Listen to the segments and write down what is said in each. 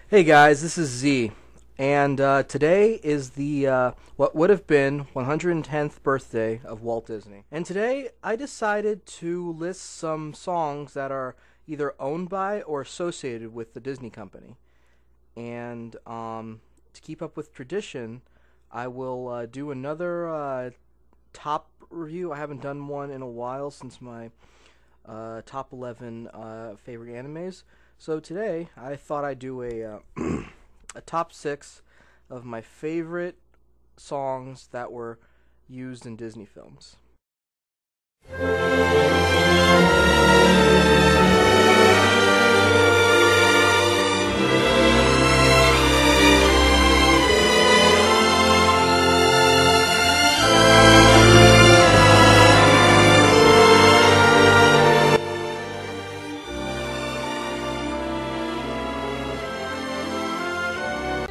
Hey guys, this is Z, and today is the what would have been 110th birthday of Walt Disney. And today I decided to list some songs that are either owned by or associated with the Disney company. And to keep up with tradition, I will do another top review. I haven't done one in a while since my top 11 favorite animes. So today I thought I'd do a top six of my favorite songs that were used in Disney films.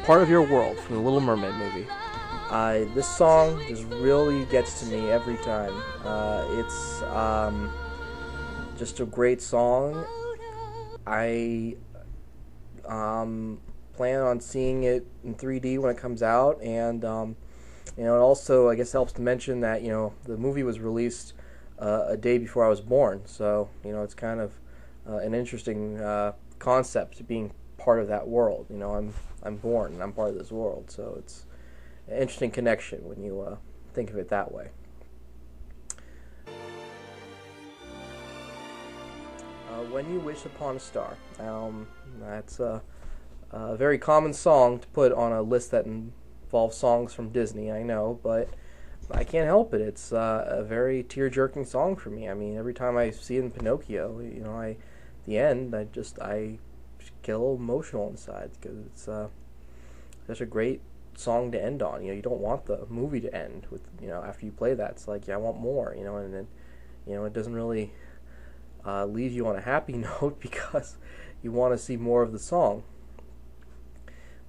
Part of Your World from the Little Mermaid movie. This song just really gets to me every time. It's just a great song. I plan on seeing it in 3D when it comes out, and it also, I guess, helps to mention that the movie was released a day before I was born, so it's kind of an interesting concept being part of that world. I'm born and I'm part of this world, so it's an interesting connection when you think of it that way. When You Wish Upon a Star. That's a very common song to put on a list that involves songs from Disney, I know, but I can't help it. It's a very tear-jerking song for me. I mean, every time I see it in Pinocchio, at the end, I get a little emotional inside because it's such a great song to end on. You don't want the movie to end with after you play that. It's like, yeah, I want more. And then it doesn't really leave you on a happy note because you want to see more of the song.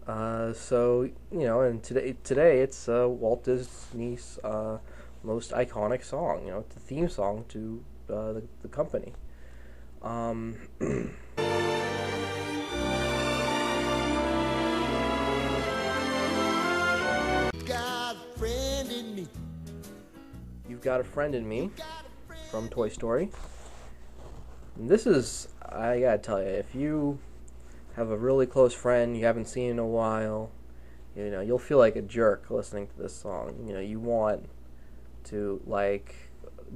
So and today it's Walt Disney's most iconic song. It's the theme song to the company. You've Got a Friend in Me from Toy Story. And this is, I gotta tell you, if you have a really close friend you haven't seen in a while, you'll feel like a jerk listening to this song. You want to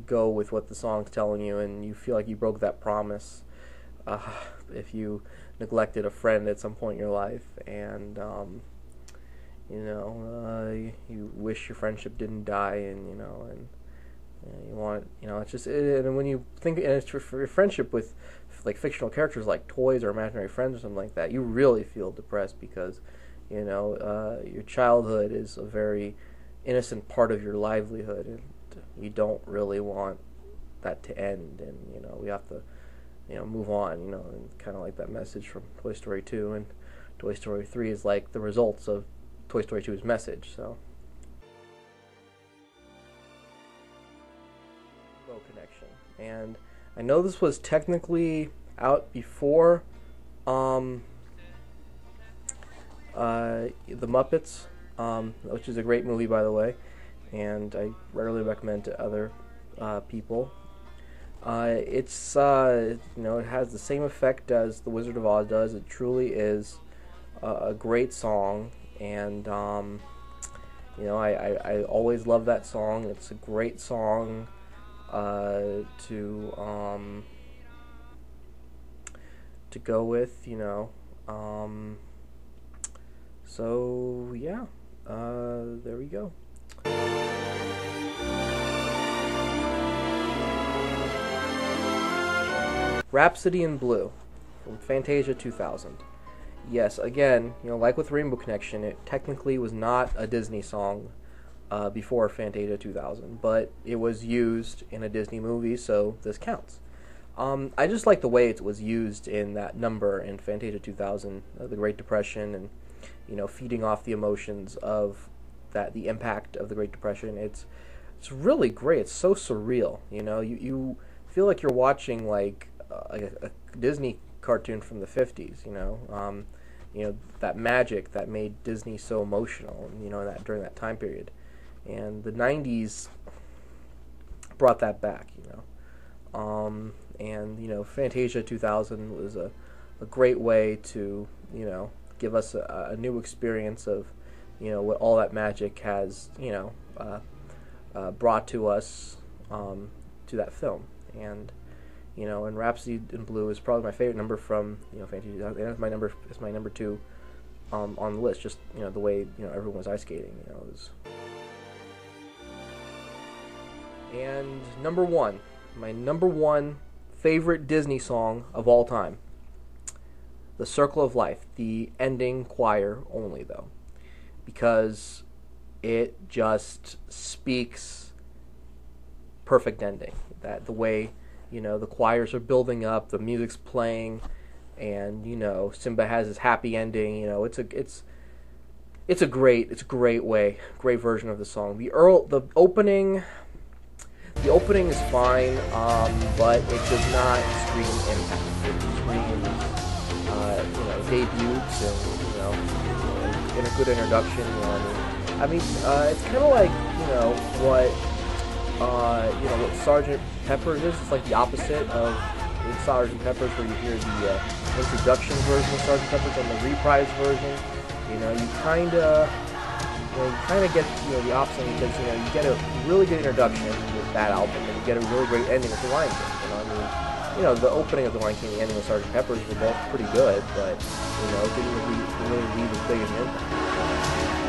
go with what the song's telling you, and you feel like you broke that promise if you neglected a friend at some point in your life, and you wish your friendship didn't die, and you want, it's just, and when you think, and it's for your friendship with fictional characters like toys or imaginary friends or something like that, you really feel depressed because your childhood is a very innocent part of your livelihood, and you don't really want that to end, and we have to move on, and kind of like that message from Toy Story 2, and Toy Story 3 is like the results of Toy Story 2's message. So connection, and I know this was technically out before the Muppets, which is a great movie, by the way, and I rarely recommend to other people. It's it has the same effect as The Wizard of Oz does. It truly is a great song, and I always love that song. It's a great song to go with, so yeah, there we go. Rhapsody in Blue from Fantasia 2000. Yes, again, like with Rainbow Connection, it technically was not a Disney song before Fantasia 2000, but it was used in a Disney movie, so this counts. I just like the way it was used in that number in Fantasia 2000, the Great Depression, and feeding off the emotions of the impact of the Great Depression. It's really great. It's so surreal. You feel like you're watching like a Disney cartoon from the 50s. that magic that made Disney so emotional, that during that time period. And the 90s brought that back, and Fantasia 2000 was a great way to give us a new experience of what all that magic has brought to us, to that film. And Rhapsody in Blue is probably my favorite number from Fantasia, and it's my number 2 on the list. Just the way everyone was ice skating, And number 1, my number 1 favorite Disney song of all time, The Circle of Life, the ending choir only, though, because it just speaks perfect ending. That the way the choirs are building up, the music's playing, and Simba has his happy ending. It's a great version of the song. The opening is fine, but it does not scream impact. It screams, debuts and in a good introduction. It's kind of like what Sergeant Pepper's is. It's like the opposite of Sergeant Pepper's, where you hear the introduction version of Sergeant Pepper's and the reprise version. You kind of get the opposite, because you get a really good introduction with that album, and you get a really great ending with The Lion King. The opening of The Lion King and the ending of Sergeant Pepper's were both pretty good, but it didn't really leave as big an impact.